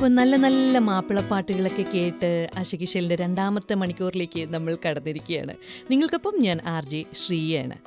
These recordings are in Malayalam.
അപ്പോൾ നല്ല നല്ല മാപ്പിളപ്പാട്ടുകളൊക്കെ കേട്ട് ആശികിശലിൻ്റെ രണ്ടാമത്തെ മണിക്കൂറിലേക്ക് നമ്മൾ കടന്നിരിക്കുകയാണ്. നിങ്ങൾക്കൊപ്പം ഞാൻ RJ ശ്രീയാണ്.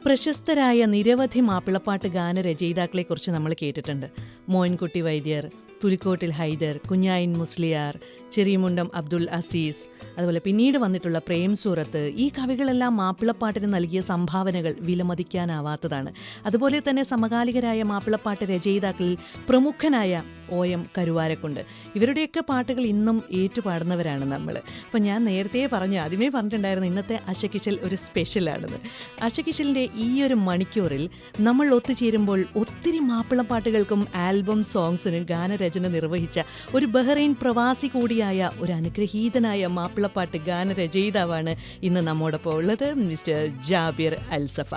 പ്രശസ്തരായ നിരവധി മാപ്പിളപ്പാട്ട് ഗാനരചയിതാക്കളെക്കുറിച്ച് നമ്മൾ കേട്ടിട്ടുണ്ട്. മോയിൻകുട്ടി വൈദ്യർ, പുലിക്കോട്ടിൽ ഹൈദർ, കുഞ്ഞായിൻ മുസ്ലിയാർ, ചെറിയമുണ്ടം അബ്ദുൽ അസീസ്, അതുപോലെ പിന്നീട് വന്നിട്ടുള്ള പ്രേം സൂറത്ത്. ഈ കവികളെല്ലാം മാപ്പിളപ്പാട്ടിന് നൽകിയ സംഭാവനകൾ വിലമതിക്കാനാവാത്തതാണ്. അതുപോലെ തന്നെ സമകാലികരായ മാപ്പിളപ്പാട്ട് രചയിതാക്കളിൽ പ്രമുഖനായ OM കരുവാരക്കുണ്ട്. ഇവരുടെയൊക്കെ പാട്ടുകൾ ഇന്നും ഏറ്റുപാടുന്നവരാണ് നമ്മൾ. അപ്പം ഞാൻ നേരത്തെ ആദ്യമേ പറഞ്ഞിട്ടുണ്ടായിരുന്നു ഇന്നത്തെ ആശകിശൽ ഒരു സ്പെഷ്യലാണെന്ന്. ആശകിശലിൻ്റെ ഈ ഒരു മണിക്കൂറിൽ നമ്മൾ ഒത്തുചേരുമ്പോൾ ഒത്തിരി മാപ്പിളപ്പാട്ടുകൾക്കും ആൽബം സോങ്സിനും ഗാനരചന നിർവഹിച്ച ഒരു ബഹ്റൈൻ പ്രവാസി കൂടിയായ ഒരു അനുഗ്രഹീതനായ മാപ്പിളപ്പാട്ട് ഗാനരചയിതാവാണ് ഇന്ന് നമ്മോടൊപ്പം ഉള്ളത്, മിസ്റ്റർ ജാബിർ അൽസഫ.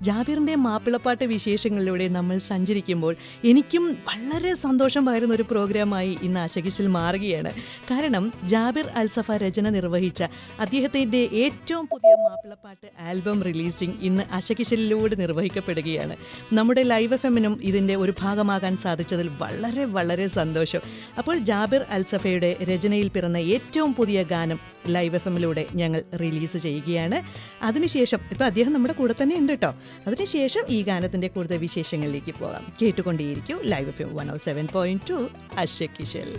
ജാബിറിൻ്റെ മാപ്പിളപ്പാട്ട് വിശേഷങ്ങളിലൂടെ നമ്മൾ സഞ്ചരിക്കുമ്പോൾ എനിക്കും വളരെ സന്തോഷം പകരുന്ന ഒരു പ്രോഗ്രാമായി ഇന്ന് ആശകിശൽ മാറുകയാണ്. കാരണം ജാബിർ അൽസഫ രചന നിർവഹിച്ച അദ്ദേഹത്തിൻ്റെ ഏറ്റവും പുതിയ മാപ്പിളപ്പാട്ട് ആൽബം റിലീസിംഗ് ഇന്ന് ആശകിശലിലൂടെ നിർവഹിക്കപ്പെടുകയാണ്. നമ്മുടെ ലൈവ് FM-നും ഇതിൻ്റെ ഒരു ഭാഗമാകാൻ സാധിച്ചതിൽ വളരെ വളരെ സന്തോഷം. അപ്പോൾ ജാബിർ അൽസഫയുടെ രചനയിൽ പിറന്ന ഏറ്റവും പുതിയ ഗാനം ലൈവ് FM-ലൂടെ ഞങ്ങൾ റിലീസ് ചെയ്യുകയാണ്. അതിനുശേഷം ഇപ്പോൾ അദ്ദേഹം നമ്മുടെ കൂടെ തന്നെ ഉണ്ട് കേട്ടോ. അതിനുശേഷം ഈ ഗാനത്തിൻ്റെ കൂടുതൽ വിശേഷങ്ങളിലേക്ക് പോകാം. കേട്ടുകൊണ്ടേയിരിക്കും ലൈവ് FM 107.2 ആശകിശൽ.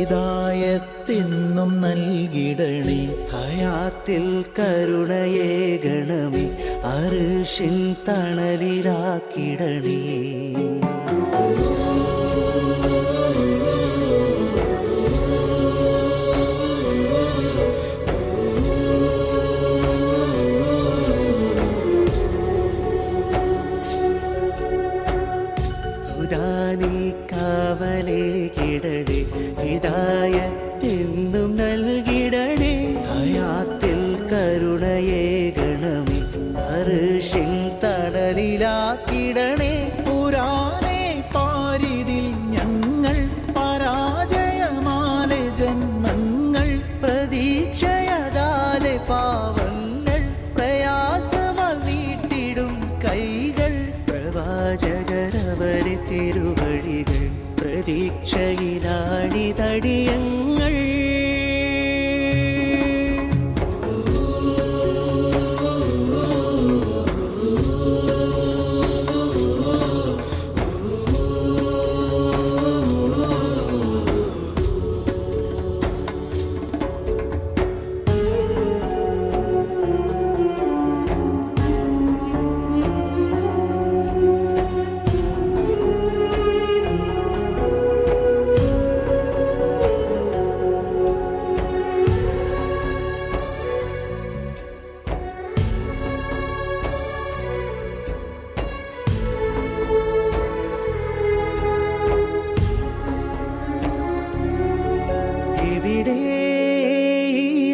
ഹിദായത്തെന്നും നൽകിടണേ, ഹയാത്തിൽ കരുണയേകണമേ, അർശിൻ തണലിലാക്കിടണേ. കാവലേകിടണേ, ഹിദായത്തെന്നും നൽകിടണേ, ഹയാത്തിൽ കരുണയേകണമേ, അർശിൻ തണലിലാക്കിടണേ. പുരാനേ പാരിതിൽ ഞങ്ങൾ പരാജയമാലെ ജന്മങ്ങൾ, പ്രതീക്ഷയതാലെ പാവങ്ങൾ, പ്രയാസമാൽ നീട്ടിടും കൈകൾ, പ്രവാചകരവരെ തിരുവഴികൾ, പ്രതീക്ഷയിലാണിതടിയങ്ങൾ.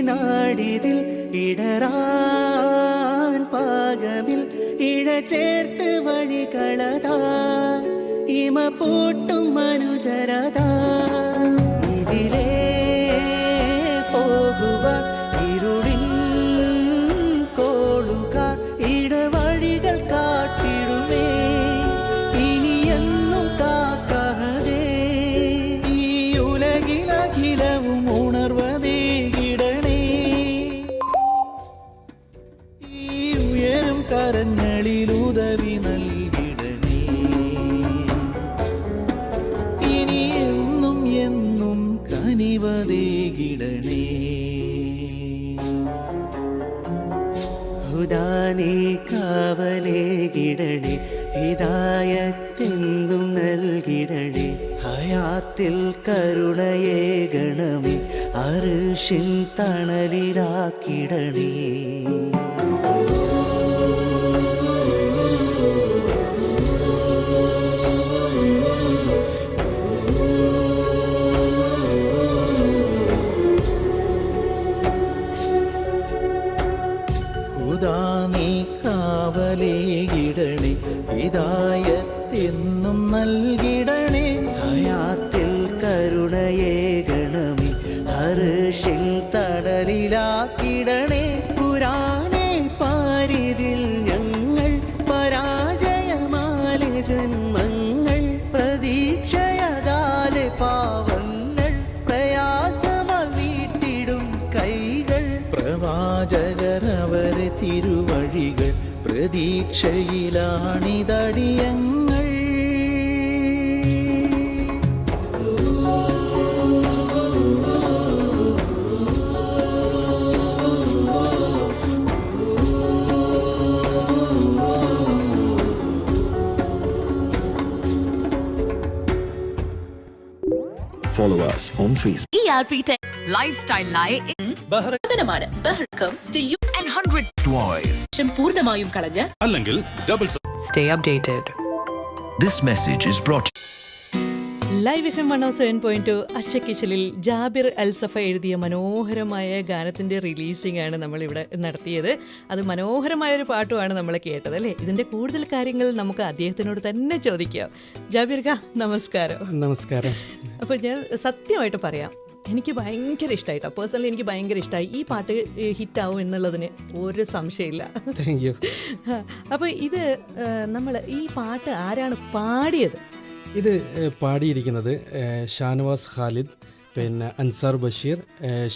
നാടിതിൽ ഇടറാൻ പാകമിൽ ഇഴചേർത്ത് വഴികളതാ, ഇമ പൂട്ടും മനുജരതാ, ഇതിലേ പോകുക ഇരുളിൻ കോളുകാർ, ഇടവഴികൾ കാട്ടിടുമേ, ഇനിയെന്നും കാക്കാതെ ഈ ഉലകിലഖിലവും ഉണർവതേ കിടണേ. ഈ ഉയരും കരങ്ങളിൽ ഉദവി നൽകിടണേ, ഇനി എന്നും എന്നും കനി നൽകിടണേ. ഹയാത്തിൽ കരുണയേകണമേ, അർശിൻ തണലിലാക്കിടണേ. നീ കാവലേകിടണേ, ഹിദായത്തെന്നും നൽകിടണേ. ഹയാത്തിൽ കരുണയേകണമേ, അർശിൻ തണലിലാക്കിടണേ. പുരാനെ പാരിതിൽ ഞങ്ങൾ പരാജയമാലെ ജന്മങ്ങൾ, പ്രതീക്ഷയതാലെ പാവങ്ങൾ, പ്രയാസമാൽ വീട്ടിടും കൈകൾ. പ്രവാചകരവരെ തിരുവഴികൾ, പ്രതീക്ഷയിലാണിതടിയങ്ങൾ. Follow us on Facebook. ERP Tech Lifestyle ലായ ബഹ്റകനമാണ് ബഹ്റകം to you and 100 Twice. പൂർണ്ണമായും കളഞ്ഞ അല്ലെങ്കിൽ double. Stay updated. This message is brought live FM 107.2 അച്ചക്കിച്ചലിൽ ജാബിർ അൽസഫ എഴുതിയ മനോഹരമായ ഗാനത്തിൻ്റെ റിലീസിംഗ് ആണ് നമ്മളിവിടെ നടത്തിയത്. അത് മനോഹരമായൊരു പാട്ടുമാണ് നമ്മൾ കേട്ടത് അല്ലേ. ഇതിൻ്റെ കൂടുതൽ കാര്യങ്ങൾ നമുക്ക് അദ്ദേഹത്തിനോട് തന്നെ ചോദിക്കാം. ജാബിർ ഖാ, നമസ്കാരം. നമസ്കാരം. അപ്പോൾ ഞാൻ സത്യമായിട്ട് പറയാം, എനിക്ക് ഭയങ്കര ഇഷ്ടമായിട്ടോ. പേഴ്സണലി എനിക്ക് ഭയങ്കര ഇഷ്ടമായി. ഈ പാട്ട് ഹിറ്റാവും എന്നുള്ളതിന് ഒരു സംശയമില്ല. Thank you. അപ്പോൾ ഇത് നമ്മൾ ഈ പാട്ട് ആരാണ് പാടിയത്? ഇത് പാടിയിരിക്കുന്നത് ഷാനവാസ് ഖാലിദ്, പിന്നെ അൻസാർ ബഷീർ,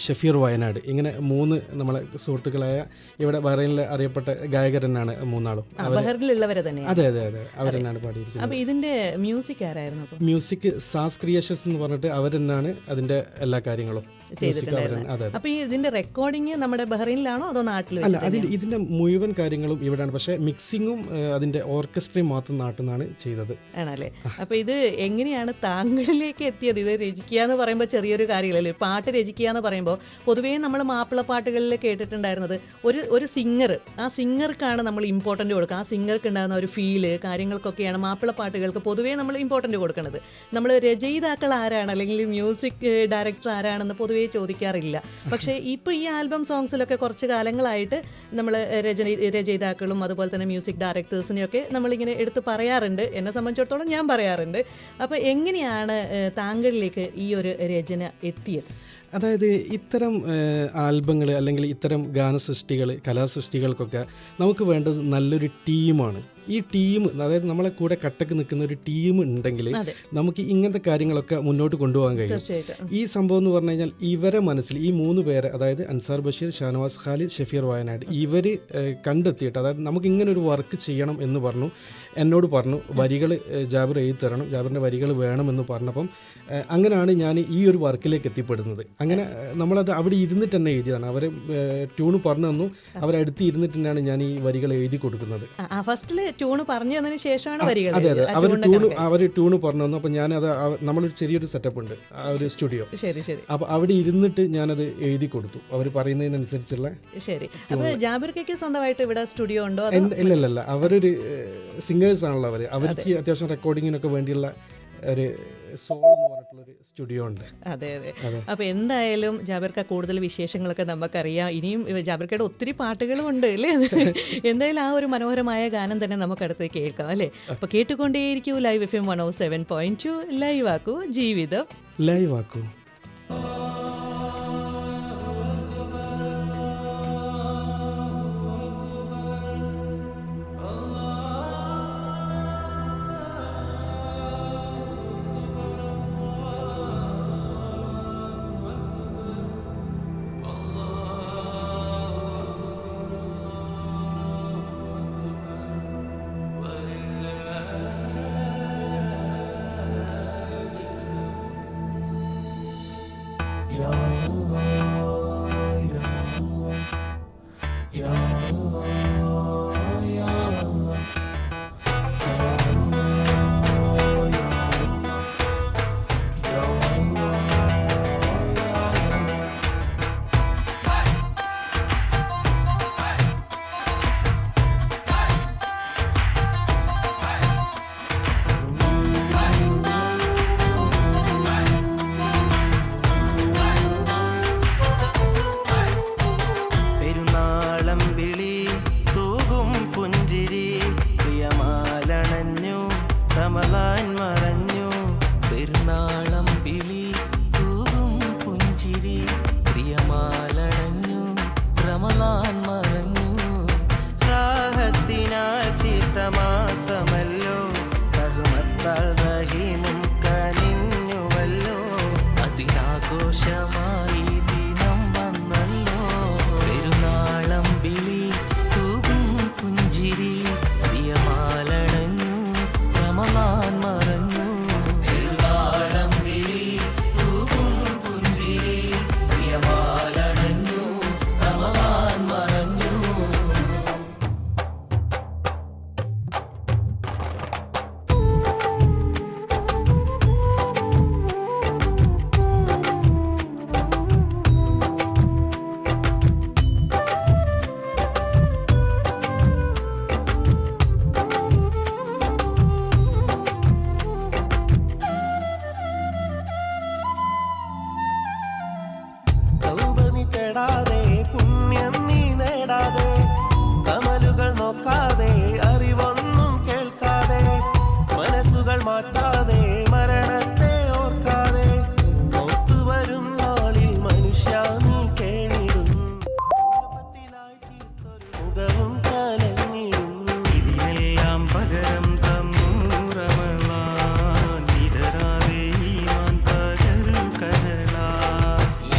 ഷഫീർ വയനാട്, ഇങ്ങനെ 3 നമ്മളെ സുഹൃത്തുക്കളായ ഇവിടെ ബഹ്റൈനിൽ അറിയപ്പെട്ട ഗായകർ തന്നെയാണ് 3 ബഹ്റിനിലുള്ളവരെ തന്നെ. അതെ അതെ അതെ, അവർ തന്നെയാണ് പാടിയിരിക്കുന്നത്. അപ്പോൾ ഇതിന്റെ മ്യൂസിക് ആരായിരുന്നു? മ്യൂസിക് സാസ് ക്രിയേഷൻസ് എന്ന് പറഞ്ഞിട്ട് അവർ തന്നെയാണ് അതിന്റെ എല്ലാ കാര്യങ്ങളും ചെയ്തിട്ടുണ്ടായിരുന്നു. അപ്പോൾ ഇതിന്റെ റെക്കോർഡിങ് നമ്മുടെ ബഹ്റൈനിലാണോ അതോ നാട്ടിൽ? അല്ല, ഇതിന്റെ മുഴുവൻ കാര്യങ്ങളും ഇവിടെയാണ്, പക്ഷേ മിക്സിങ്ങും അതിന്റെ ഓർക്കസ്ട്രയും മാത്രം നാട്ടിൽ നിന്നാണ് ചെയ്തത്. ആണല്ലേ. അപ്പോൾ ഇത് എങ്ങനെയാണ് താങ്കളിലേക്ക് എത്തിയത്? ഇത് രചിക്കുക എന്ന് പറയുമ്പോൾ ചെറിയൊരു കാര്യമില്ലല്ലോ. പാട്ട് രചിക്കുക എന്ന് പറയുമ്പോൾ പൊതുവേ നമ്മൾ മാപ്പിള പാട്ടുകളിൽ കേട്ടിട്ടുണ്ടായിരുന്നത് ഒരു സിംഗർ, ആ സിംഗർക്കാണ് നമ്മൾ ഇമ്പോർട്ടൻ്റ് കൊടുക്കുക. ആ സിംഗർക്ക് ഉണ്ടാകുന്ന ഒരു ഫീല് കാര്യങ്ങൾക്കൊക്കെയാണ് മാപ്പിള പാട്ടുകൾക്ക് പൊതുവേ നമ്മൾ ഇമ്പോർട്ടൻ്റ് കൊടുക്കുന്നത്. നമ്മൾ രചയിതാക്കൾ ആരാണ് അല്ലെങ്കിൽ മ്യൂസിക് ഡയറക്ടർ ആരാണെന്ന് പൊതുവേ ചോദിക്കാറില്ല. പക്ഷേ ഇപ്പോൾ ഈ ആൽബം സോങ്സിലൊക്കെ കുറച്ച് കാലങ്ങളായിട്ട് നമ്മൾ രചയിതാക്കളും അതുപോലെ തന്നെ മ്യൂസിക് ഡയറക്ടേഴ്സിനെയൊക്കെ നമ്മളിങ്ങനെ എടുത്ത് പറയാറുണ്ട്. എന്നെ സംബന്ധിച്ചിടത്തോളം ഞാൻ പറയാറുണ്ട്. അപ്പോൾ എങ്ങനെയാണ് താങ്കളിലേക്ക് ഈ ഒരു രചന എത്തിയത്? അതായത് ഇത്തരം ആൽബങ്ങൾ അല്ലെങ്കിൽ ഇത്തരം ഗാനസൃഷ്ടികൾ, കലാസൃഷ്ടികൾക്കൊക്കെ നമുക്ക് വേണ്ടത് നല്ലൊരു ടീമാണ്. ഈ ടീം, അതായത് നമ്മളെ കൂടെ കട്ടക്ക് നിൽക്കുന്ന ഒരു ടീം ഉണ്ടെങ്കിൽ നമുക്ക് ഇങ്ങനത്തെ കാര്യങ്ങളൊക്കെ മുന്നോട്ട് കൊണ്ടുപോകാൻ കഴിയും. ഈ സംഭവം എന്ന് പറഞ്ഞു കഴിഞ്ഞാൽ ഇവരെ മനസ്സിൽ ഈ 3 പേര്, അതായത് അൻസാർ ബഷീർ, ഷാനവാസ് ഖാലിദ്, ഷഫീർ വയനാട്, ഇവർ കണ്ടെത്തിയിട്ട് അതായത് നമുക്ക് ഇങ്ങനെ ഒരു വർക്ക് ചെയ്യണം എന്ന് പറഞ്ഞു, എന്നോട് പറഞ്ഞു വരികൾ ജാബിർ എഴുതി തരണം, ജാബിറിൻ്റെ വരികൾ വേണമെന്ന് പറഞ്ഞപ്പം അങ്ങനെയാണ് ഞാൻ ഈ ഒരു വർക്കിലേക്ക് എത്തിപ്പെടുന്നത്. അങ്ങനെ നമ്മളത് അവിടെ ഇരുന്നിട്ട് തന്നെ എഴുതിയതാണ്. അവർ ട്യൂണ് പറഞ്ഞു തന്നു, അവരടുത്ത് ഇരുന്നിട്ട് തന്നെയാണ് ഞാൻ ഈ വരികൾ എഴുതി കൊടുക്കുന്നത്. ഫസ്റ്റിൽ ട്യൂണ് പറഞ്ഞു തന്നതിന് ശേഷമാണ് വരികൾ. അതെ അതെ, അവർ ട്യൂണ് പറഞ്ഞു തന്നു. അപ്പം ഞാനത് നമ്മളൊരു ചെറിയൊരു സെറ്റപ്പ് ഉണ്ട്, ആ ഒരു സ്റ്റുഡിയോ. ശരി ശരി. അപ്പോൾ അവിടെ ഇരുന്നിട്ട് ഞാനത് എഴുതി കൊടുത്തു, അവർ പറയുന്നതിനനുസരിച്ചുള്ള. ശരി. അപ്പോൾ ജാബിർക്കൊക്കെ സ്വന്തമായിട്ട് ഇവിടെ സ്റ്റുഡിയോ ഉണ്ടോ? ഇല്ലല്ല, അവരൊരു സിംഗേഴ്സ് ആണല്ലോ. അവർക്ക് അത്യാവശ്യം റെക്കോർഡിങ്ങിനൊക്കെ വേണ്ടിയുള്ള ഒരു സോൾ എന്ന് പറഞ്ഞിട്ടുള്ളൊരു സ്റ്റുഡിയോ ഉണ്ട്. അതെ അതെ. അപ്പോൾ എന്തായാലും ജാബിർക്ക കൂടുതൽ വിശേഷങ്ങളൊക്കെ നമുക്കറിയാം. ഇനിയും ജാബിർക്കയുടെ ഒത്തിരി പാട്ടുകളും ഉണ്ട് അല്ലേ? എന്തായാലും ആ ഒരു മനോഹരമായ ഗാനം തന്നെ നമുക്കടുത്ത് കേൾക്കാം അല്ലേ? അപ്പോൾ കേട്ടുകൊണ്ടേയിരിക്കൂ ലൈവ് FM 107.2. ലൈവ് ആക്കൂ, ജീവിതം ലൈവ് ആക്കൂ. റമളാൻ മറഞ്ഞു. പെരുന്നാളം വിളി തൂകും പുഞ്ചിരി പ്രിയമാലടഞ്ഞു റമളാൻ മറഞ്ഞു. റാഹത്തിനാൽ ചിത്തമാസമല്ലോ റഹ്മത്താൽ റഹീമും കനിഞ്ഞുവല്ലോ. അതിനാഘോഷമായി ദിനം വന്നല്ലോ. പെരുന്നാളം വിളി തൂകും പുഞ്ചിരി പ്രിയമാലടഞ്ഞു റമളാൻ മറഞ്ഞു. പെരുന്നാളം വിളി തൂകും പുഞ്ചിരി പ്രിയമാലടഞ്ഞു റമളാൻ മറഞ്ഞു. തൗബ നീ തേടാതെ, പുണ്യം നീ നേടാതെ, കമലുകൾ നോക്കാതെ, അറിവൊന്നും കേൾക്കാതെ, മനസ്സുകൾ മാറ്റാതെ, മരണത്തെ ഓർക്കാതെ, നോക്കുവരും നാളിൽ മനുഷ്യ നീ കേണിടും. രൂപത്തിലായി തീർത്തൊരു മുഖവും കലങ്ങിടും. ഇതിനെല്ലാം പകരം തന്നു റമളാൻ. ഇടരാതെ ഈമാൻ പകരു കരളാ.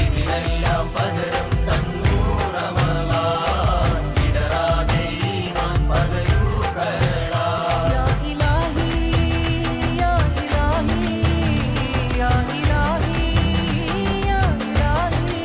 ഇതിനെല്ലാം പകരം തന്നു റമളാൻ. ഇടറാതെ ഈമാൻ പകരൂ കരളാ. യാ ഇലാഹി യാ ഇലാഹി യാ ഇലാഹി യാ ഇലാഹി.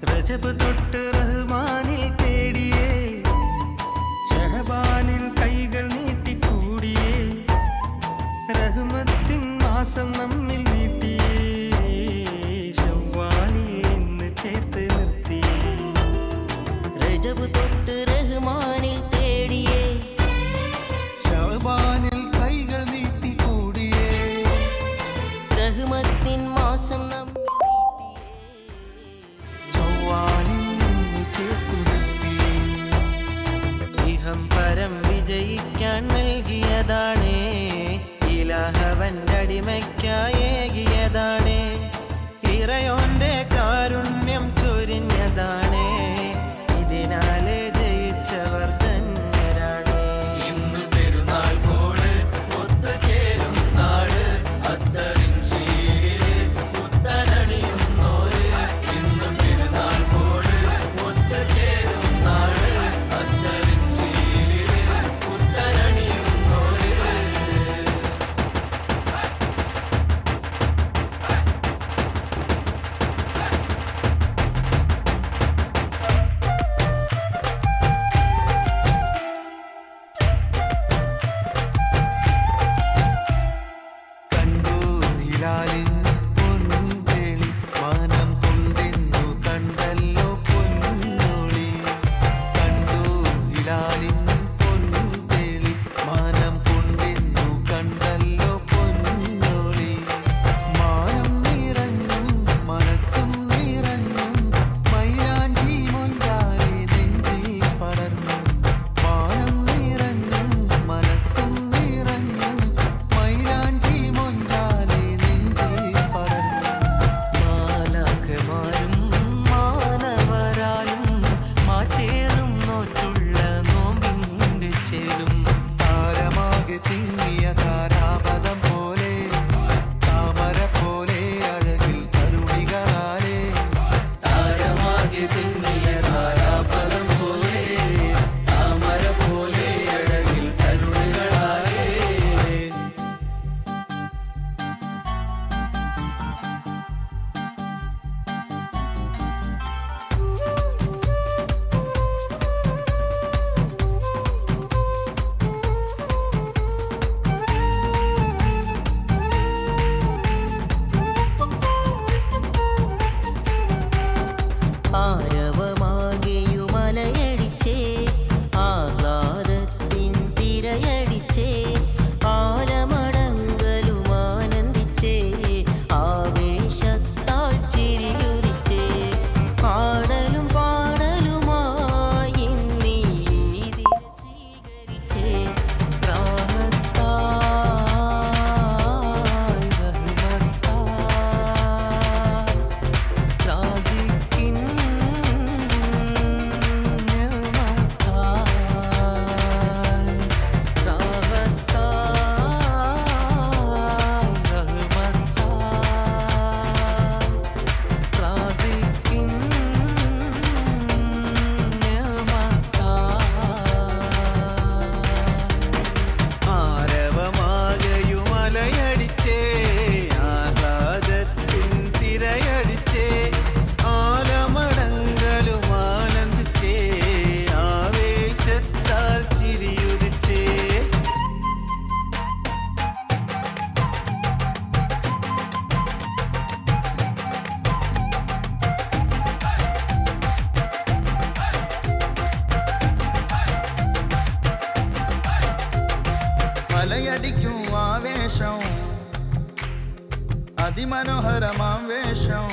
റജബ് തൊട്ട് റഹ്മാനിൽ തേടിയേ, ഷഹബാനിൽ കൈകൾ നീട്ടിക്കൂടിയേ, റഹ്മത്തിൻ മാസം നമ്മിൽ നീട്ടിയേ, ശവ്വാലിൽ ഇന്ന് ചേർത്ത് നിർത്തിയേ. രജബ് തൊട്ട് റഹ്മാനിൽ തേടിയേ, ഷഹബാനിൽ കൈകൾ നീട്ടിക്കൂടിയേ, റഹ്മത്തിൻ മാസം നമ്മിൽ ശവ്വാലിൽ ഇന്ന് ചേർത്ത് നിർത്തിയേ. ഇഹം പരം വിജയിക്കാൻ നൽകിയതാണേ, ഇലാഹവന്റെ അടിമയ്ക്കായേകിയതാണേ, ഇറയോന്റെ കാരുണ്യം ചൊരിഞ്ഞതാണേ, ഇതിനാലെ ജയിച്ചവർ ധന്യരാണേ. ഇന്ന് പെരുന്നാൾ കോട് ഒത്തുചേരും നാട് അത്തറിൻ ശീലില് പുത്തനണിയുന്നോര്. ഇന്ന് പെരുന്നാൾ കോട് ഒത്തുചേരും നാട് അത്തറിൻ ശീലില് പുത്തനണിയുന്നോര്. അലയടിക്കും ആവേശം അതിമനോഹരമാം വേഷം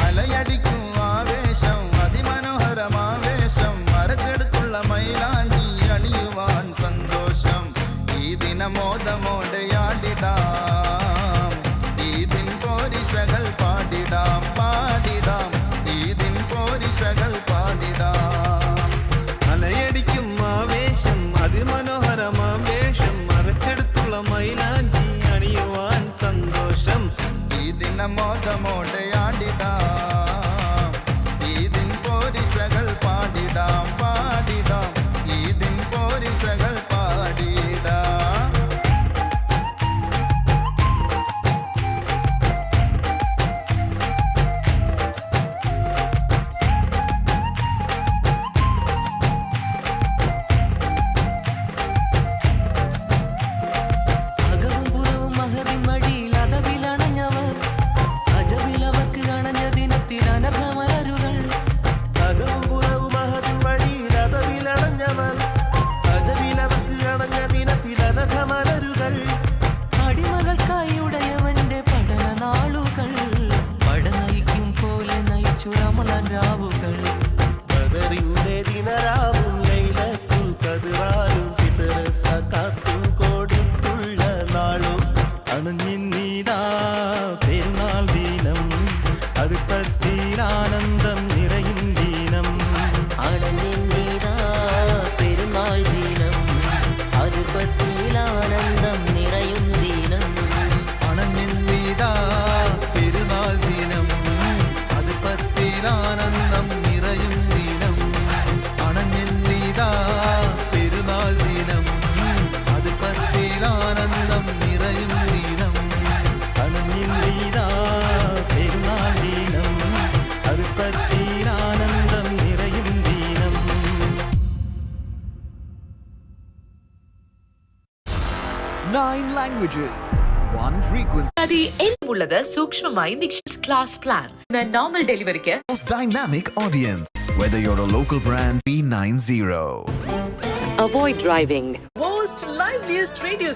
അലയടിക്കും ആവേശം അതിമനോഹരമാം വേഷം മരച്ചെടുത്തുള്ള മൈലാഞ്ചി അണിയുവാൻ സന്തോഷം ഈ ദിനമോദമോടെയാടിടാം ഈ ദിൻ പോരിശകൾ പാടിടാം പാടിടാം ഈ ദിൻ പോരിശകൾ പാടിടാം അലയടിക്കും ആവേശം അതിമനോഹരമാം വേഷം മറച്ചെടുത്തുള്ള മൈലാഞ്ചി അണിയുവാൻ സന്തോഷം ഈ ദിനമോദമോടെയാടിടാം ഈ ദിൻ പോരിശകൾ പാടിടാം പാടിടാം ഈ ദിൻ പോരിശകൾ പാടിടാം അകവും പുറവും മഹതിൻ മടിയിൽ അതവിലണഞ്ഞവർ അജബിലവർക്ക് അണഞ്ഞ ദിനത്തിൽ അനർഹമലരുകൾ അകവും പുറവും മഹതിൻ വഴിയിലതവിലണഞ്ഞവർ അജവിലവർക്ക് അണഞ്ഞ ദിനത്തിൽ അനഘമലരുകൾ അടിമകൾക്കായി ഉടയവന്റെ പഠന നാളുകൾ പട നയിക്കും പോലെ നയിച്ചു റമളാൻ രാവുകൾ ബദറിന്റെ ദിനരാവും ലൈലത്തുൽ ഖദ്റാനും ഫിത്ർ സകാത്തും കൊടുത്തുള്ള നാളും അണഞ്ഞിന്നീതാ പെരുന്നാൾ ദിനം അത് പത്തിലാനന്ദം നിറയും ദിനം അണഞ്ഞിന്നീതാ പെരുന്നാൾ ദിനം അത് പത്തിലാനന്ദം നിറയും ദിനം അണഞ്ഞില്ലീതാ പെരുന്നാൾ ദിനം അത് പത്തിലാനന്ദം നിറയും ദിനം അണഞ്ഞില്ലീതാ പെരുന്നാൾ ദിനം അത് പത്തിലാനന്ദം നിറയും ദിനം അണഞ്ഞിന്നീതാ പെരുന്നാൾ ദിനം അത് പത്തിലാനന്ദം നിറയും ദിനം 9 languages, 1 frequency. കൂടാതെ എന്നുള്ളത് സൂക്ഷ്മമായി നിശ്ചിത ക്ലാസ് പ്ലാൻ നോർമൽ ഡെലിവറിക്ക് Most dynamic audience. Whether you're a local brand P90. Avoid driving most liveliest radio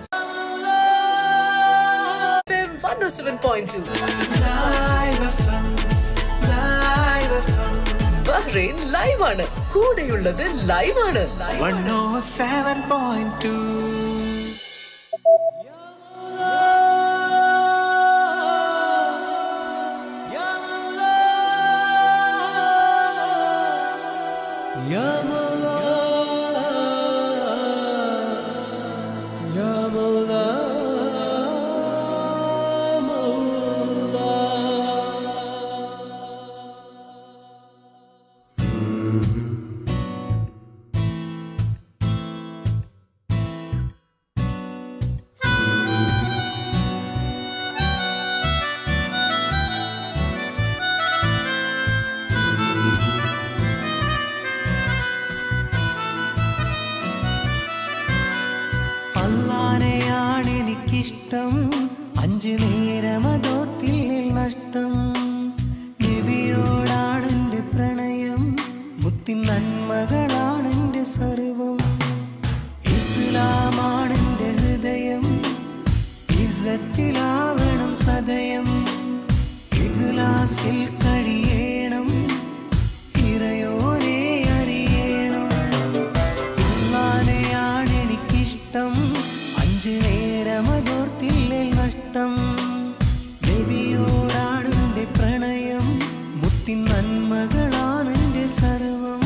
FM 107.2 Bahrain live ആണ് കൂടെയുള്ളത് ലൈവ് ആണ് 107.2 അല്ലാനെയാണെനിക്കിഷ്ടം 5 നേരമതോത്തിൽ നഷ്ടം നബിയോടാണെന്റെ പ്രണയം മുത്തിൻ നന്മകളാണെന്റെ സർവം ഇസ്ലാമാണെന്റെ ഹൃദയം ഇസ്സത്തിലാവണം സദയം ഇഖ്ലാസിൽ കഴിയണം ഇറയോനെ അറിയണം അല്ലാനെയാണെനിക്കിഷ്ടം 5 നേരമതോർത്തിൽ നഷ്ടം നബിയോടാണെന്റെ പ്രണയം മുത്തിൻ നന്മകളാണെന്റെ സർവം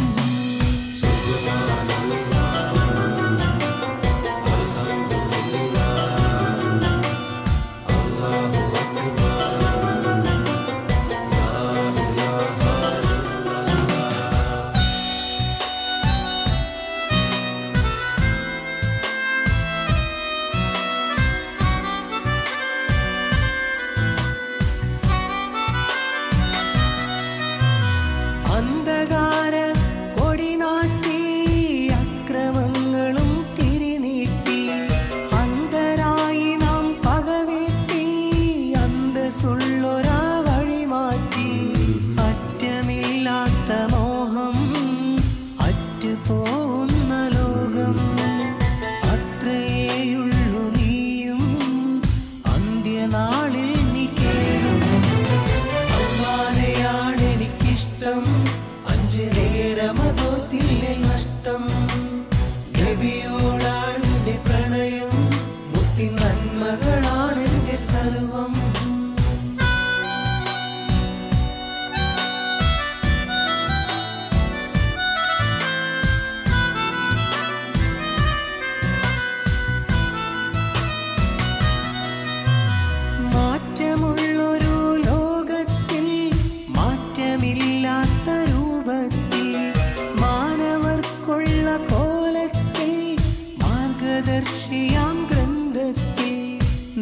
മഹർഷിയാം ഗ്രന്ഥത്തിൽ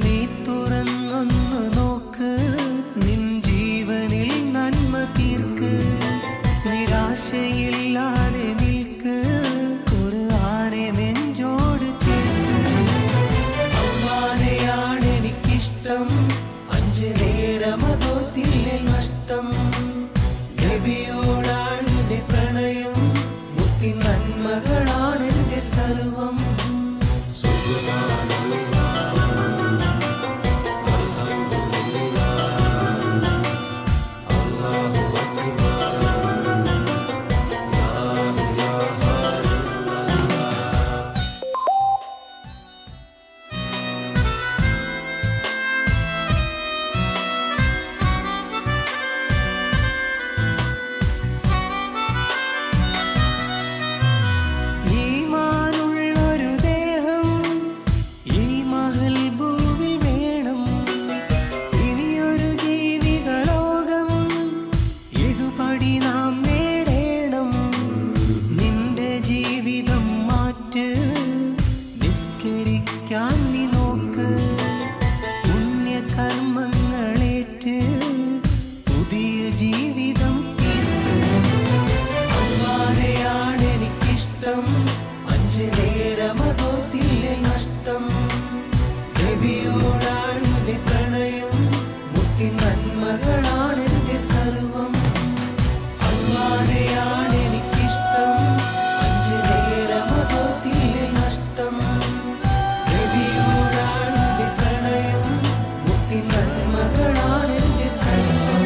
നീ തുറന്നൊന്നു നോക്ക്, നിൻ ജീവനിൽ നന്മ തീർക്ക്, നിരാശയില്ലാതെ നിൽക്ക്, ഖുർആനെ നെഞ്ചോട് ചേർക്ക്. അല്ലാഹുവാണ് എനിക്കിഷ്ടം, 5 നേരമതോർത്തില്ലേ നഷ്ടം. നബിയോടാണ് എന്റെ പ്രണയം, മുത്തിൻ നന്മകളാണ് എന്റെ സർവം. ഈമാനുള്ളൊരു ദേഹം ഈ മഹൽ ഭൂവിൽ വേണം, ഇനിയൊരു ജീവിത ലോകം ഇതുപടി നാം നേടേണം. നിന്റെ ജീവിതം മാറ്റ്, നിസ്കരിക്കാൻ നീ നോക്ക്, പുണ്യകർമ്മങ്ങളേറ്റ് പുതിയ ജീവിതം തീർക്ക്. അല്ലാഹുവാണ് എനിക്കിഷ്ടം, 5 നേരമതോർത്തില്ലേ നഷ്ടം. നബിയോടാണ് എന്റെ പ്രണയം, മുത്തിൻ നന്മകളാണ് എന്റെ സർവം. അല്ലാഹുവാണ് എനിക്കിഷ്ടം, 5 നേരമതോർത്തില്ലേ നഷ്ടം. നബിയോടാണ് എന്റെ പ്രണയം, മുത്തിൻ നന്മകളാണ് എന്റെ സർവം.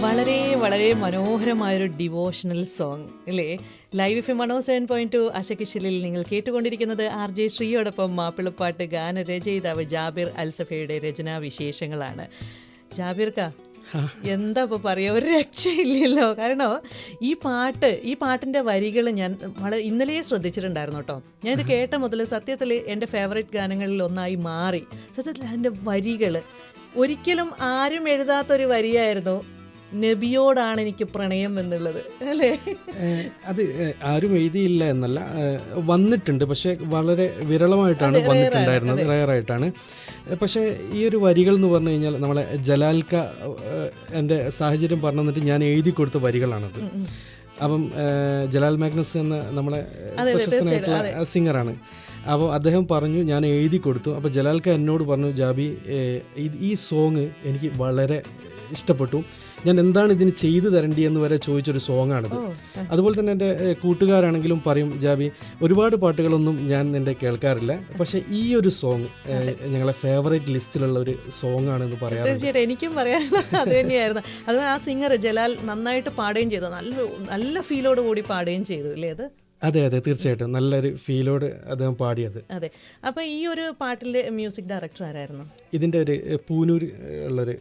വളരെ വളരെ മനോഹരമായൊരു ഡിവോഷണൽ സോങ് അല്ലേ? ലൈവ് എഫ് 107.2 അശകിശലിൽ നിങ്ങൾ കേട്ടുകൊണ്ടിരിക്കുന്നത് ആർ ജെ ശ്രീയോടൊപ്പം മാപ്പിളപ്പാട്ട് ഗാനരചയിതാവ് ജാബിർ അൽസഫയുടെ രചനാ വിശേഷങ്ങളാണ്. ജാബിർക്ക, എന്താ ഇപ്പോൾ പറയുക, ഒരു രക്ഷയില്ലല്ലോ. കാരണം ഈ പാട്ടിൻ്റെ വരികൾ ഞാൻ ഇന്നലെയെ ശ്രദ്ധിച്ചിട്ടുണ്ടായിരുന്നു കേട്ടോ. ഞാനിത് കേട്ട മുതൽ സത്യത്തിൽ എൻ്റെ ഫേവറേറ്റ് ഗാനങ്ങളിൽ ഒന്നായി മാറി. സത്യത്തിൽ അതിൻ്റെ വരികൾ ഒരിക്കലും ആരും എഴുതാത്തൊരു വരിയായിരുന്നു, നബിയോടാണ് എനിക്ക് പ്രണയം എന്നുള്ളത് അല്ലേ? അത് ആരും എഴുതിയില്ല എന്നല്ല, വന്നിട്ടുണ്ട്, പക്ഷേ വളരെ വിരളമായിട്ടാണ് വന്നിട്ടുണ്ടായിരുന്നത്, റയറായിട്ടാണ്. പക്ഷേ ഈ ഒരു വരികൾ എന്ന് പറഞ്ഞു കഴിഞ്ഞാൽ നമ്മളെ ജലാൽക്ക എൻ്റെ സാഹചര്യം പറഞ്ഞു തന്നിട്ട് ഞാൻ എഴുതി കൊടുത്ത വരികളാണത്. അപ്പം ജലാൽ മാഗ്നസ് എന്ന നമ്മളെ പ്രശസ്തനായിട്ടുള്ള സിംഗറാണ്. അപ്പോൾ അദ്ദേഹം പറഞ്ഞു ഞാൻ എഴുതി കൊടുത്തു. അപ്പോൾ ജലാൽക്ക എന്നോട് പറഞ്ഞു, ജാബി ഈ സോങ് എനിക്ക് വളരെ ഇഷ്ടപ്പെട്ടു, ഞാൻ എന്താണ് ഇതിന് ചെയ്തു തരേണ്ടി എന്ന് വരെ ചോദിച്ചൊരു സോങ്ങാണിത്. അതുപോലെ തന്നെ എൻ്റെ കൂട്ടുകാരാണെങ്കിലും പറയും, ജാബി ഒരുപാട് പാട്ടുകളൊന്നും ഞാൻ എൻ്റെ കേൾക്കാറില്ല, പക്ഷേ ഈ ഒരു സോങ് ഞങ്ങളെ ഫേവറേറ്റ് ലിസ്റ്റിലുള്ള ഒരു സോങ് ആണെന്ന് പറയാം. തീർച്ചയായിട്ടും എനിക്കും പറയാനുള്ളത് അത് തന്നെയായിരുന്നു. അത് ആ സിംഗർ ജലാൽ നന്നായിട്ട് പാടുകയും ചെയ്തു, നല്ല ഫീലോട് കൂടി പാടുകയും ചെയ്തു അല്ലേ അത്? അതെ അതെ, തീർച്ചയായിട്ടും നല്ലൊരു ഫീലോട് അദ്ദേഹം പാടിയത്. അതെ. അപ്പോൾ ഈ ഒരു പാട്ടിൻ്റെ മ്യൂസിക് ഡയറക്ടർ ആരായിരുന്നു? ഇതിൻ്റെ ഒരു പൂനൂർ ഉള്ളൊരു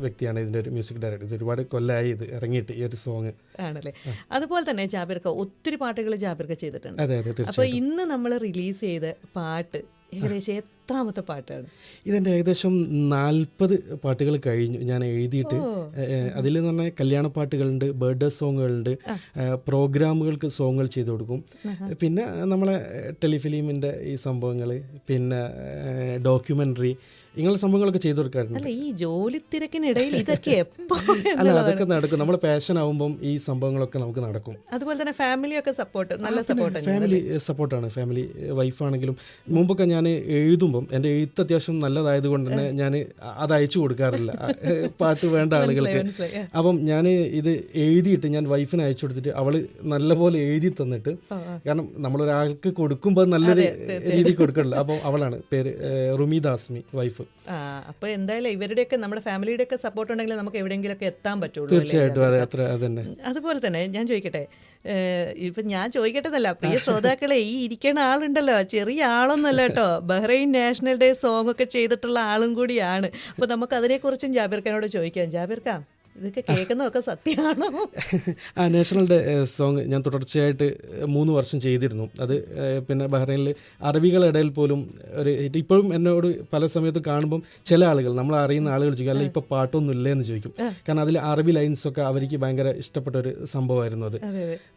വ്യക്തിയാണ് ഇതിൻ്റെ ഒരു മ്യൂസിക് ഡയറക്ടർ. ഇത് ഒരുപാട് കൊല്ലമായി ഇത് ഇറങ്ങിയിട്ട് ഈ ഒരു സോങ് ആണല്ലേ. അതുപോലെ തന്നെ ജാബിർക്ക ഒത്തിരി പാട്ടുകൾ ജാബിർക്ക ചെയ്തിട്ടുണ്ട്. അതെ അതെ, അപ്പോൾ ഇന്ന് നമ്മൾ റിലീസ് ചെയ്ത പാട്ട് ഏകദേശം എത്രാമത്തെ പാട്ടാണ്? ഇതെൻ്റെ ഏകദേശം 40 പാട്ടുകൾ കഴിഞ്ഞു ഞാൻ എഴുതിയിട്ട്. അതിൽ എന്ന് പറഞ്ഞാൽ കല്യാണ പാട്ടുകളുണ്ട്, ബർത്ത്ഡേ സോങ്ങുകളുണ്ട്, പ്രോഗ്രാമുകൾക്ക് സോങ്ങുകൾ ചെയ്തു കൊടുക്കും, പിന്നെ നമ്മളെ ടെലിഫിലിമിൻ്റെ ഈ സംഭവങ്ങൾ, പിന്നെ ഡോക്യുമെൻ്ററി, ഇങ്ങനെയുള്ള സംഭവങ്ങളൊക്കെ ചെയ്തു കൊടുക്കാറുണ്ട്. അല്ല, ഈ ജോലി തിരക്കിനിടയിൽ ഇതൊക്കെ അല്ല, അതൊക്കെ നടക്കും. നമ്മുടെ പാഷൻ ആവുമ്പം ഈ സംഭവങ്ങളൊക്കെ നമുക്ക് നടക്കും. അതുപോലെ തന്നെ ഫാമിലിയൊക്കെ സപ്പോർട്ട്, നല്ല സപ്പോർട്ട്, ഫാമിലി സപ്പോർട്ടാണ്. ഫാമിലി വൈഫാണെങ്കിലും മുമ്പൊക്കെ ഞാൻ എഴുതുമ്പം എൻ്റെ എഴുത്ത് അത്യാവശ്യം നല്ലതായത് കൊണ്ട് തന്നെ ഞാൻ അത് അയച്ചു കൊടുക്കാറില്ല പാട്ട് വേണ്ട ആളുകൾക്ക്. അപ്പം ഞാൻ ഇത് എഴുതിയിട്ട് ഞാൻ വൈഫിന് അയച്ചു കൊടുത്തിട്ട് അവൾ നല്ലപോലെ എഴുതി തന്നിട്ട്, കാരണം നമ്മളൊരാൾക്ക് കൊടുക്കുമ്പോൾ നല്ലൊരു രീതി കൊടുക്കണല്ലോ. അപ്പം അവളാണ് പേര് റുമി ദാസ്മി, വൈഫ്. അപ്പോൾ എന്തായാലും ഇവരുടെയൊക്കെ നമ്മുടെ ഫാമിലിയുടെയൊക്കെ സപ്പോർട്ട് ഉണ്ടെങ്കിൽ നമുക്ക് എവിടെയെങ്കിലുമൊക്കെ എത്താൻ പറ്റുള്ളൂ. തീർച്ചയായിട്ടും, അതെ, അത്ര അതന്നെ. അതുപോലെ തന്നെ ഞാൻ ചോദിക്കട്ടെ, ഇപ്പം ഞാൻ ചോദിക്കട്ടെന്നല്ല, പ്രിയ ശ്രോതാക്കളെ, ഈ ഇരിക്കുന്ന ആളുണ്ടല്ലോ, ചെറിയ ആളൊന്നുമല്ല കേട്ടോ, ബഹ്റൈൻ നാഷണൽ ഡേ സോങ് ഒക്കെ ചെയ്തിട്ടുള്ള ആളും കൂടിയാണ്. അപ്പോൾ നമുക്ക് അതിനെക്കുറിച്ചും ജാബിർഖാനോട് ചോദിക്കാം. ജാബിർഖാൻ, ഇതൊക്കെ കേൾക്കുന്നതൊക്കെ സത്യമാണോ? ആ നാഷണൽ ഡേ സോങ് ഞാൻ തുടർച്ചയായിട്ട് 3 വർഷം ചെയ്തിരുന്നു. അത് പിന്നെ ബഹ്റൈനിൽ അറബികളുടെ ഇടയിൽ പോലും ഒരു ഇപ്പോഴും എന്നോട് പല സമയത്ത് കാണുമ്പം ചില ആളുകൾ, നമ്മൾ അറിയുന്ന ആളുകൾ ചോദിക്കും, അല്ല ഇപ്പോൾ പാട്ടൊന്നും ഇല്ലേ എന്ന് ചോദിക്കും. കാരണം അതിൽ അറബി ലൈൻസൊക്കെ അവർക്ക് ഭയങ്കര ഇഷ്ടപ്പെട്ട ഒരു സംഭവമായിരുന്നു അത്.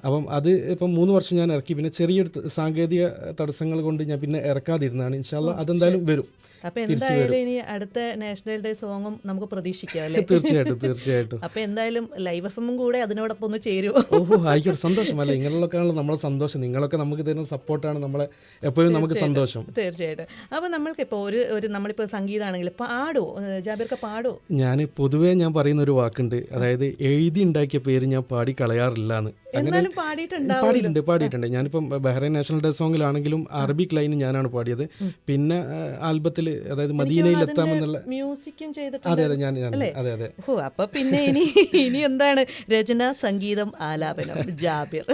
അപ്പം അത് ഇപ്പം 3 വർഷം ഞാൻ ഇറക്കി. പിന്നെ ചെറിയൊരു സാങ്കേതിക തടസ്സങ്ങൾ കൊണ്ട് ഞാൻ പിന്നെ ഇറക്കാതിരുന്നതാണ്. ഇൻഷാല്ലാ അതെന്തായാലും വരും. അപ്പൊ എന്തായാലും ഇനി അടുത്ത നാഷണൽ ഡേ സോങ്ങും നമുക്ക് പ്രതീക്ഷിക്കാം അല്ലേ? തീർച്ചയായിട്ടും. അപ്പൊ എന്തായാലും ലൈവ് എഫ്എമ്മും കൂടെ അതിനോടൊപ്പം ഒന്ന് ചേരുമോ? ഓഹോ, ആയിക്കോട്ടെ, സന്തോഷം. അല്ല, ഇങ്ങനെയുള്ളൊക്കെയാണല്ലോ നമ്മളെ സന്തോഷം. നിങ്ങളൊക്കെ നമുക്ക് തരുന്ന സപ്പോർട്ടാണ് നമ്മളെ എപ്പോഴും നമുക്ക് സന്തോഷം. തീർച്ചയായിട്ടും. അപ്പൊ നമ്മൾക്ക് ഇപ്പോൾ ഒരു നമ്മളിപ്പോൾ സംഗീതമാണെങ്കിൽ പാടുമോ ജാബിർക്ക്? പാടുമോ? ഞാൻ പൊതുവേ ഞാൻ പറയുന്ന ഒരു വാക്കുണ്ട്, അതായത് എഴുതി ഉണ്ടാക്കിയ പേര് ഞാൻ പാടി കളയാറില്ല എന്ന്. എന്നാലും പാടിയിട്ടുണ്ട്. ഞാനിപ്പം ബഹ്റൈൻ നാഷണൽ ഡേ സോങ്ങിലാണെങ്കിലും അറബിക് ലൈൻ ഞാനാണ് പാടിയത്. പിന്നെ ആൽബത്തിൽ, അതായത് മദീനയിൽ എത്താമെന്നുള്ള മ്യൂസിക്കും ചെയ്തിട്ടുണ്ട്. അതെ ഞാൻ അതെ. ഓ, അപ്പൊ പിന്നെ ഇനി എന്താണ് രചന, സംഗീതം, ആലാപനം ജാബിർ.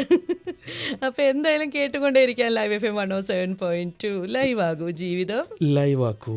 അപ്പൊ എന്തായാലും കേട്ടുകൊണ്ടേയിരിക്കാം ലൈവ് FM 107.2. ലൈവ് ആകൂ, ജീവിതം ലൈവ് ആക്കൂ.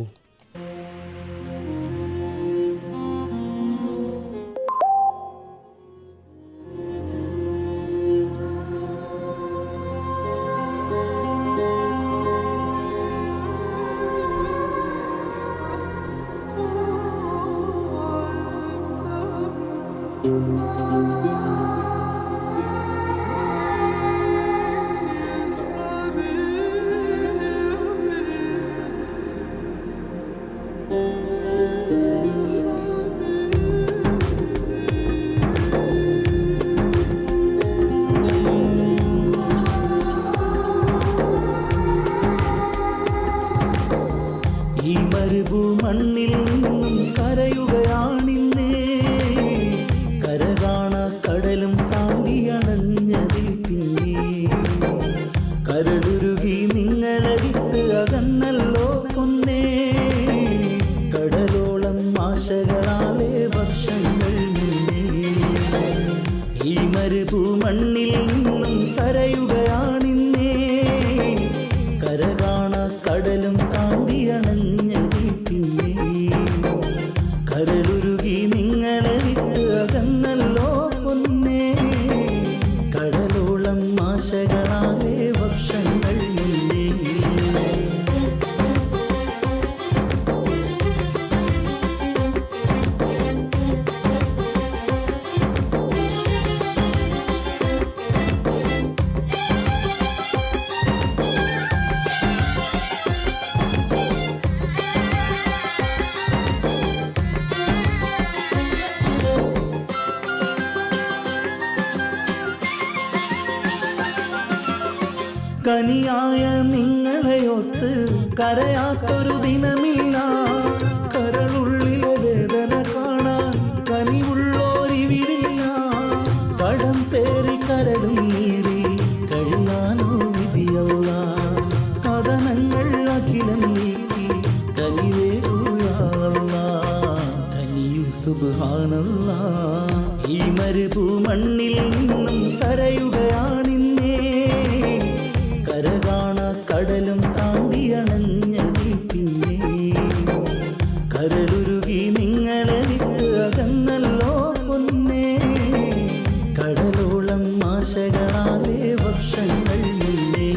ഈ മരുഭൂമണ്ണിൽ നിന്നും കരയുകയാണിന്നേ, കരകാണ കടലും താണ്ടി അണഞ്ഞതിൽ പിന്നെ കരടുരുകി നിങ്ങളെ വിട്ട് അകന്നല്ലോ പൊന്നേ, കടലോളം ആശകളാലെ വർഷങ്ങൾ മുന്നേ. ഈ മരുഭൂമണ്ണിൽ നിന്നും കരയുകയാണിന്നേ, കരകാണ കടലും താണ്ടി അണഞ്ഞതിൽ പിന്നെ കരളുരുകി നിങ്ങളെ വിട്ട് അകന്നല്ലോ പൊന്നേ, കടലോളം ആശകളാലെ വർഷങ്ങൾ മുന്നേ. കനിയായ നിങ്ങളെയോർത്ത് കരയാത്തൊരു ദിനമില്ല, കരളുള്ളിലെ വേദന കാണാൻ കനിവുള്ളോരിവിടില്ല. കടം പേറി കരടും നീറി കഴിയാനോ വിധിയല്ല, കഥനങ്ങൾ അഖിലം നീക്കി കനിവേകുയാല്ല, കനിയു സുബ്ഹാനല്ലാ. ഈ മരുഭൂമണ്ണിൽ നിന്നും കരയുകയാണിന്നേ, കരകാണ കടലും താണ്ടി അണഞ്ഞതിൽ പിന്നെ കരളുരുകി നിങ്ങളെ വിട്ട് അകന്നല്ലോ പൊന്നേ, കടലോളം ആശകളാലെ വർഷങ്ങൾ മുന്നേ.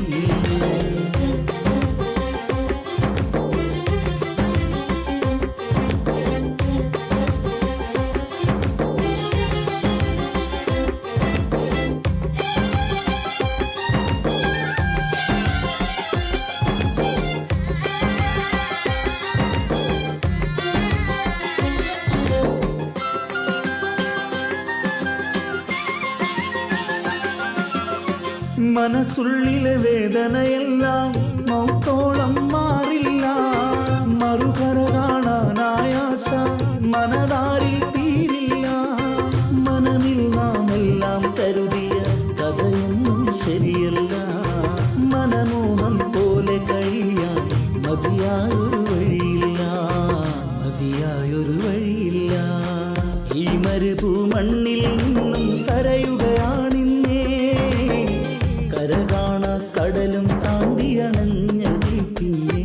മനസ്സുള്ളിലെ വേദനയെല്ലാം മൗത്തോളം മാറില്ല, മറുകര കാണാനായാശ മനതാരിൽ തീരില്ല. മനമിൽ നാം എല്ലാം കരുതിയ കഥയൊന്നും ശരിയല്ല, മനമോഹം പോലെ കഴിയാൻ മതിയായൊരു വഴിയില്ല. ഈ മരുഭൂമണ്ണിൽ നിന്നും കരയുകയാണിന്നേ, കരകാണ കടലും താണ്ടി അണഞ്ഞതിൽ പിന്നെ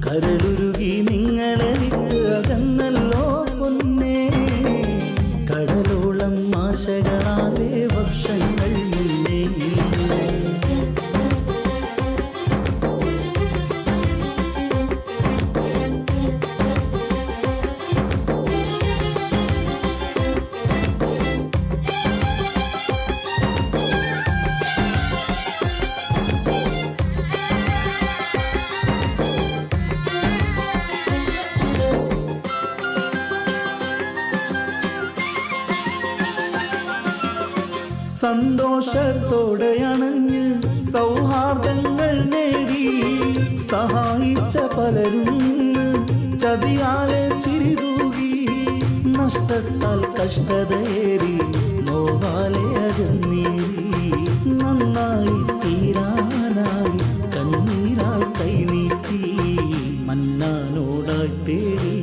കരളുരുകി നിങ്ങളെ വിട്ട് അകന്നല്ലോ പൊന്നേ, സന്തോഷത്തോടെ അണഞ്ഞ് സൗഹാർദ്ദങ്ങൾ നേടി സഹായിച്ച പലരും ഇന്ന് ചതിയാലെ ചിരിതൂകി നഷ്ടത്താൽ കഷ്ടതയേറി നോവാലെ അകന്നീരി നന്നായി തീരാനായി കണ്ണീരാൽ കൈനീട്ടി മന്നാനോടായി തേടി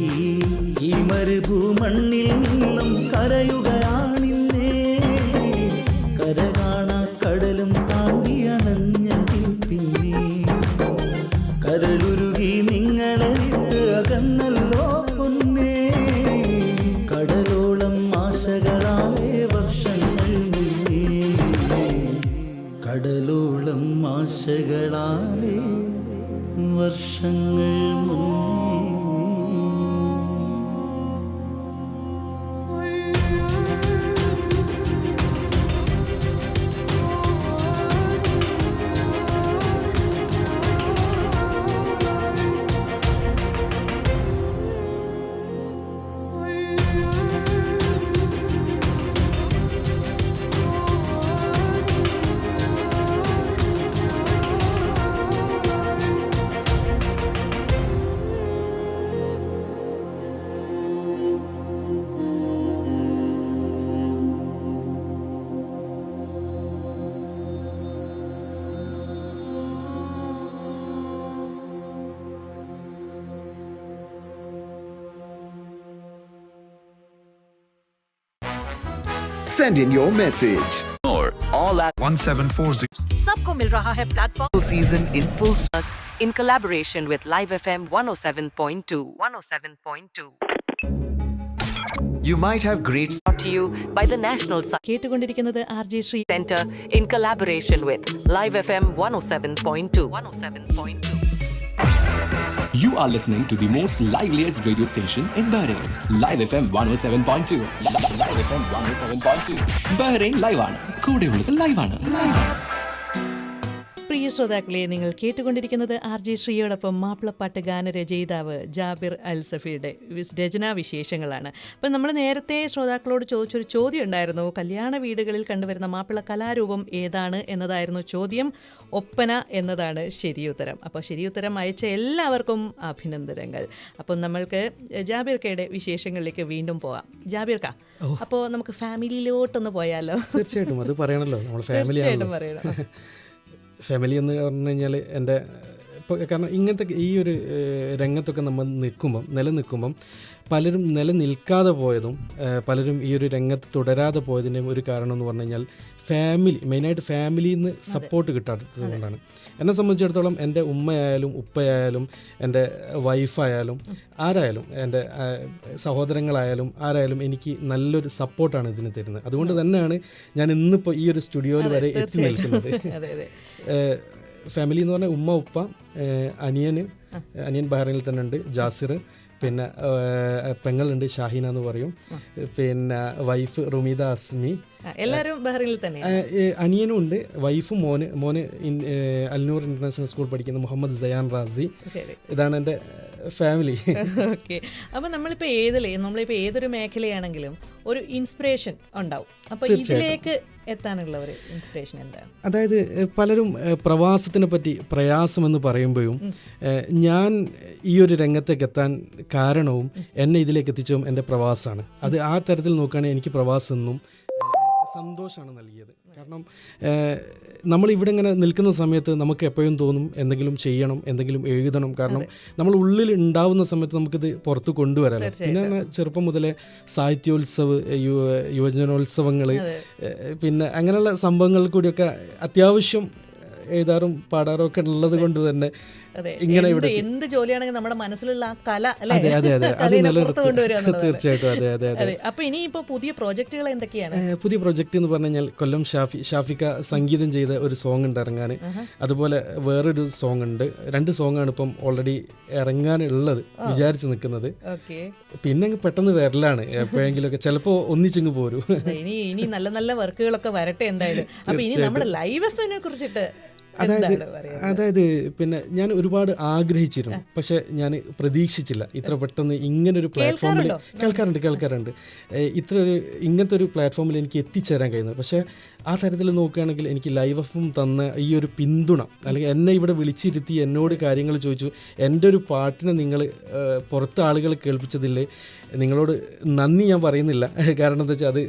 ഈ മരുഭൂമണ്ണിൽ നിന്നും കരയുകയാണിന്നേ കര കാണാ കടലും താണ്ടി അണഞ്ഞതിൽ പിന്നെ കരളുരുകി നിങ്ങളെ വിട്ട് അകന്നല്ലോ പൊന്നേ കടലോളം ആശകളാലേ വർഷങ്ങൾ മുന്നേ കടലോളം ആശകളാലേ വർഷങ്ങൾ മുന്നേ. Send in your message. Or all at 1740 सबको मिल रहा है platform season in full. in collaboration with Live FM 107.2. 107.2. You might have great Brought to you by the National Science കേട്ടുകൊണ്ടിരിക്കുന്നത് R J Sree. Center in collaboration with Live FM 107.2. 107.2. You are listening to the most liveliest radio station in Bahrain. Live FM 107.2. Live FM 107.2. Bahrain live ആണ്. കൂടെയുള്ളത് live ആണ്. പ്രിയ ശ്രോതാക്കളെ, നിങ്ങൾ കേട്ടുകൊണ്ടിരിക്കുന്നത് ആർ ജെ ശ്രീയോടൊപ്പം മാപ്പിളപ്പാട്ട് ഗാനരചയിതാവ് ജാബിർ അൽ സഫിയുടെ രചനാവിശേഷങ്ങളാണ്. അപ്പം നമ്മൾ നേരത്തെ ശ്രോതാക്കളോട് ചോദിച്ചൊരു ചോദ്യം ഉണ്ടായിരുന്നു. കല്യാണ വീടുകളിൽ കണ്ടുവരുന്ന മാപ്പിള കലാരൂപം ഏതാണ് എന്നതായിരുന്നു ചോദ്യം. ഒപ്പന എന്നതാണ് ശരിയുത്തരം. അപ്പോൾ ശരിയുത്തരം അയച്ച എല്ലാവർക്കും അഭിനന്ദനങ്ങൾ. അപ്പം നമ്മൾക്ക് ജാബിർക്കയുടെ വിശേഷങ്ങളിലേക്ക് വീണ്ടും പോകാം. ജാബിർക്ക, അപ്പോൾ നമുക്ക് ഫാമിലിയിലോട്ടൊന്ന് പോയാലോ? തീർച്ചയായിട്ടും അത് പറയണല്ലോ, നമ്മൾ ഫാമിലി തീർച്ചയായിട്ടും പറയണം. ഫാമിലി എന്ന് പറഞ്ഞു കഴിഞ്ഞാൽ എൻ്റെ ഇപ്പോൾ കാരണം ഇങ്ങനത്തെ ഈ ഒരു രംഗത്തൊക്കെ നമ്മൾ നിലനിൽക്കുമ്പം പലരും നിലനിൽക്കാതെ പോയതും പലരും ഈ ഒരു രംഗത്ത് തുടരാതെ പോയതിൻ്റെയും ഒരു കാരണം എന്ന് പറഞ്ഞു കഴിഞ്ഞാൽ ഫാമിലി, മെയിനായിട്ട് ഫാമിലിയിൽ നിന്ന് സപ്പോർട്ട് കിട്ടാത്തത് കൊണ്ടാണ്. എന്നെ സംബന്ധിച്ചിടത്തോളം എൻ്റെ ഉമ്മയായാലും ഉപ്പയായാലും എൻ്റെ വൈഫായാലും ആരായാലും എൻ്റെ സഹോദരങ്ങളായാലും ആരായാലും എനിക്ക് നല്ലൊരു സപ്പോർട്ടാണ് ഇതിന് തരുന്നത്. അതുകൊണ്ട് തന്നെയാണ് ഞാൻ ഇന്നിപ്പോൾ ഈ ഒരു സ്റ്റുഡിയോയിൽ വരെ എത്തി നിൽക്കുന്നത്. ഫാമിലി എന്ന് പറഞ്ഞാൽ ഉമ്മ, ഉപ്പ, അനിയൻ ബഹ്റൈനിൽ തന്നെ ഉണ്ട്, ജാസിർ, പിന്നെ പെങ്ങളുണ്ട് ഷാഹിന എന്ന് പറയും, പിന്നെ വൈഫ് റുമീദ അസ്മി, എല്ലാവരും ബഹ്റൈനിൽ തന്നെ. അനിയനും ഉണ്ട്, വൈഫും മോന് അൽനൂർ ഇന്റർനാഷണൽ സ്കൂൾ പഠിക്കുന്ന മുഹമ്മദ് സയാൻ റാസി. ഇതാണ് എൻ്റെ ഫാമിലി. ഓക്കെ. അപ്പം നമ്മളിപ്പോൾ ഏതൊരു മേഖലയാണെങ്കിലും ഒരു ഇൻസ്പിറേഷൻ ഉണ്ടാവും. അപ്പോൾ ഇതിലേക്ക് എത്താനുള്ള ഒരു ഇൻസ്പിറേഷൻ എന്താണ്? അതായത് പലരും പ്രവാസത്തിനെ പറ്റി പ്രയാസമെന്ന് പറയുമ്പോഴും ഞാൻ ഈ ഒരു രംഗത്തേക്ക് എത്താൻ കാരണവും എന്നെ ഇതിലേക്ക് എത്തിച്ചതും എൻ്റെ പ്രവാസമാണ്. അത് ആ തരത്തിൽ നോക്കുകയാണെങ്കിൽ എനിക്ക് പ്രവാസം എന്നും സന്തോഷമാണ് നൽകിയത്. കാരണം നമ്മളിവിടെ ഇങ്ങനെ നിൽക്കുന്ന സമയത്ത് നമുക്ക് എപ്പോഴും തോന്നും എന്തെങ്കിലും ചെയ്യണം, എന്തെങ്കിലും എഴുതണം. കാരണം നമ്മൾ ഉള്ളിൽ ഉണ്ടാവുന്ന സമയത്ത് നമുക്കിത് പുറത്ത് കൊണ്ടുവരാമല്ലോ. പിന്നെ ചെറുപ്പം മുതലേ സാഹിത്യോത്സവ്, യുവജനോത്സവങ്ങൾ, പിന്നെ അങ്ങനെയുള്ള സംഭവങ്ങൾ കൂടിയൊക്കെ അത്യാവശ്യം എഴുതാറും പാടാറും ഒക്കെ ഉള്ളത് കൊണ്ട് തന്നെ ഇങ്ങനെ ഇവിടെ എന്ത് ജോലിയാണെങ്കിൽ നമ്മുടെ മനസ്സിലുള്ള ആ കല തീർച്ചയായിട്ടും അതെ. അപ്പൊ ഇനി ഇപ്പൊ പുതിയ പ്രോജക്റ്റുകൾ എന്തൊക്കെയാണ്? പുതിയ പ്രോജക്റ്റ് എന്ന് പറഞ്ഞു കഴിഞ്ഞാൽ കൊല്ലം ഷാഫിക സംഗീതം ചെയ്ത ഒരു സോങ് ഉണ്ട് ഇറങ്ങാൻ. അതുപോലെ വേറൊരു സോങ് ഉണ്ട്. 2 സോങ്ങാണ് ഇപ്പം ഓൾറെഡി ഇറങ്ങാനുള്ളത്, വിചാരിച്ച് നിൽക്കുന്നത്. പിന്നെ പെട്ടെന്ന് വരലാണ് എപ്പോഴെങ്കിലും ഒക്കെ, ചിലപ്പോൾ ഒന്നിച്ചിങ്ങ് പോരും. ഇനി നല്ല നല്ല വർക്കുകളൊക്കെ വരട്ടെ എന്തായാലും. അപ്പൊ ഇനി നമ്മുടെ ലൈവ് എഫിനെ കുറിച്ചിട്ട് അതായത് പിന്നെ ഞാൻ ഒരുപാട് ആഗ്രഹിച്ചിരുന്നു, പക്ഷെ ഞാൻ പ്രതീക്ഷിച്ചില്ല ഇത്ര പെട്ടെന്ന് ഇങ്ങനൊരു പ്ലാറ്റ്ഫോമിൽ കേൾക്കാറുണ്ട് ഇങ്ങനത്തെ ഒരു പ്ലാറ്റ്ഫോമിൽ എനിക്ക് എത്തിച്ചേരാൻ കഴിയുന്നത്. പക്ഷേ ആ തരത്തിൽ നോക്കുകയാണെങ്കിൽ എനിക്ക് ലൈവ് എഫും തന്ന ഈ ഒരു പിന്തുണ, അല്ലെങ്കിൽ എന്നെ ഇവിടെ വിളിച്ചിരുത്തി എന്നോട് കാര്യങ്ങൾ ചോദിച്ചു, എൻ്റെ ഒരു പാട്ടിനെ നിങ്ങൾ പുറത്ത് ആളുകൾ കേൾപ്പിച്ചതിൽ നിങ്ങളോട് നന്ദി ഞാൻ പറയുന്നില്ല. കാരണം എന്താ വെച്ചാൽ അത്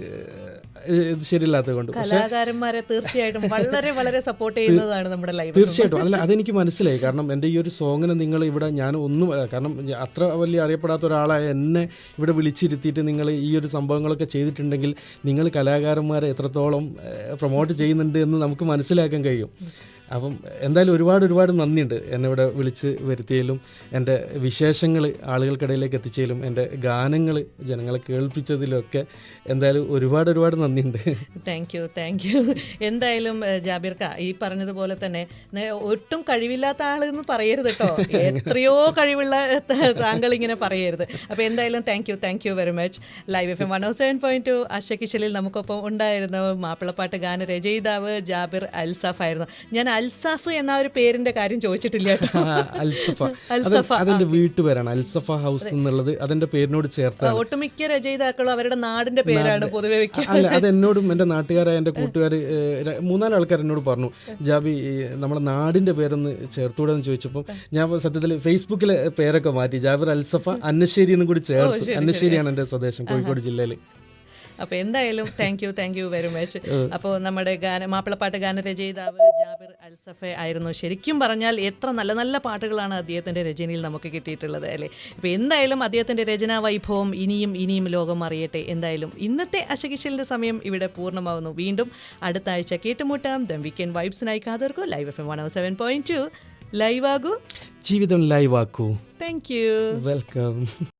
ശരിയല്ലാത്തത് കൊണ്ട്. കലാകാരന്മാരെ തീർച്ചയായിട്ടും വളരെ വളരെ സപ്പോർട്ട് ചെയ്യുന്നതാണ് നമ്മുടെ ലൈവ്. തീർച്ചയായിട്ടും അല്ല, അതെനിക്ക് മനസ്സിലായി. കാരണം എൻ്റെ ഈ ഒരു സോങ്ങിനെ നിങ്ങൾ ഇവിടെ ഞാൻ ഒന്നും, കാരണം അത്ര വലിയ അറിയപ്പെടാത്ത ഒരാളായ എന്നെ ഇവിടെ വിളിച്ചിരുത്തിയിട്ട് നിങ്ങൾ ഈ ഒരു സംഭവങ്ങളൊക്കെ ചെയ്തിട്ടുണ്ടെങ്കിൽ നിങ്ങൾ കലാകാരന്മാരെ എത്രത്തോളം പ്രൊമോട്ട് ചെയ്യുന്നുണ്ട് എന്ന് നമുക്ക് മനസ്സിലാക്കാൻ കഴിയും. അപ്പം എന്തായാലും ഒരുപാട് നന്ദിയുണ്ട് എന്നെ ഇവിടെ വിളിച്ച് വരുത്തിയതിലും എൻ്റെ വിശേഷങ്ങൾ ആളുകൾക്കിടയിലേക്ക് എത്തിച്ചതിലും എൻ്റെ ഗാനങ്ങൾ ജനങ്ങളെ കേൾപ്പിച്ചതിലൊക്കെ എന്തായാലും ഒരുപാട് നന്ദിയുണ്ട്. Thank you. എന്തായാലും ജാബിർക്ക, ഈ പറഞ്ഞതുപോലെ തന്നെ ഒട്ടും കഴിവില്ലാത്ത ആളെന്ന് പറയരുത് കേട്ടോ. എത്രയോ കഴിവുള്ള താങ്കൾ ഇങ്ങനെ പറയരുത്. അപ്പോൾ എന്തായാലും thank you very much. Live FM 107.2 ആശക്കിശലിൽ നമുക്കൊപ്പം ഉണ്ടായിരുന്ന മാപ്പിളപ്പാട്ട് ഗാന രചയിതാവ് ജാബിർ അൽസഫ് ആയിരുന്നു. ഞാൻ അൽസഫ് എന്ന ഒരു പേരിന്റെ കാര്യം ചോദിച്ചിട്ടില്ല കേട്ടോ. അൽസഫ അതിന്റെ വീട്ടുപേരാണ്. അൽസഫ ഹൗസ് എന്നുള്ളത് അതിന്റെ പേരിനോട് ചേർത്ത് ഒട്ടുമിക്ക രചയിതാക്കളും അവരുടെ നാടിന്റെ പേരാണ് പൊതുവെ വെക്കുക. അല്ല, അതെന്നോടും എൻ്റെ നാട്ടുകാരായ എൻ്റെ കൂട്ടുകാർ 3-4 ആൾക്കാർ എന്നോട് പറഞ്ഞു, ജാബി നമ്മുടെ നാടിന്റെ പേരൊന്ന് ചേർത്തുകൂടെന്ന് ചോദിച്ചപ്പോൾ ഞാൻ സത്യത്തിൽ ഫേസ്ബുക്കിലെ പേരൊക്കെ മാറ്റി ജാബിർ അൽസഫ അന്നശ്ശേരി എന്നും കൂടി ചേർത്തു. അന്നശ്ശേരിയാണ് എൻ്റെ സ്വദേശം, കോഴിക്കോട് ജില്ലയിൽ. അപ്പോൾ എന്തായാലും താങ്ക് യു വെരി മച്ച്. അപ്പോൾ നമ്മുടെ മാപ്പിളപ്പാട്ട് ഗാനരചയിതാവ് ജാബിർ അൽസഫ ആയിരുന്നു. ശരിക്കും പറഞ്ഞാൽ എത്ര നല്ല നല്ല പാട്ടുകളാണ് അദ്ദേഹത്തിൻ്റെ രചനയിൽ നമുക്ക് കിട്ടിയിട്ടുള്ളത് അല്ലേ. അപ്പോൾ എന്തായാലും അദ്ദേഹത്തിൻ്റെ രചനാ വൈഭവം ഇനിയും ലോകം അറിയട്ടെ. എന്തായാലും ഇന്നത്തെ അശകിശലിൻ്റെ സമയം ഇവിടെ പൂർണ്ണമാവുന്നു. വീണ്ടും അടുത്ത ആഴ്ച കേട്ടുമുട്ടാം. ദ വീക്കെൻഡ് വൈബ്സിനായി കാതോർക്കൂ. ലൈവ് FM 107.2 ലൈവ് ആകൂ, ജീവിതം ലൈവ് ആക്കൂ. Thank you, welcome.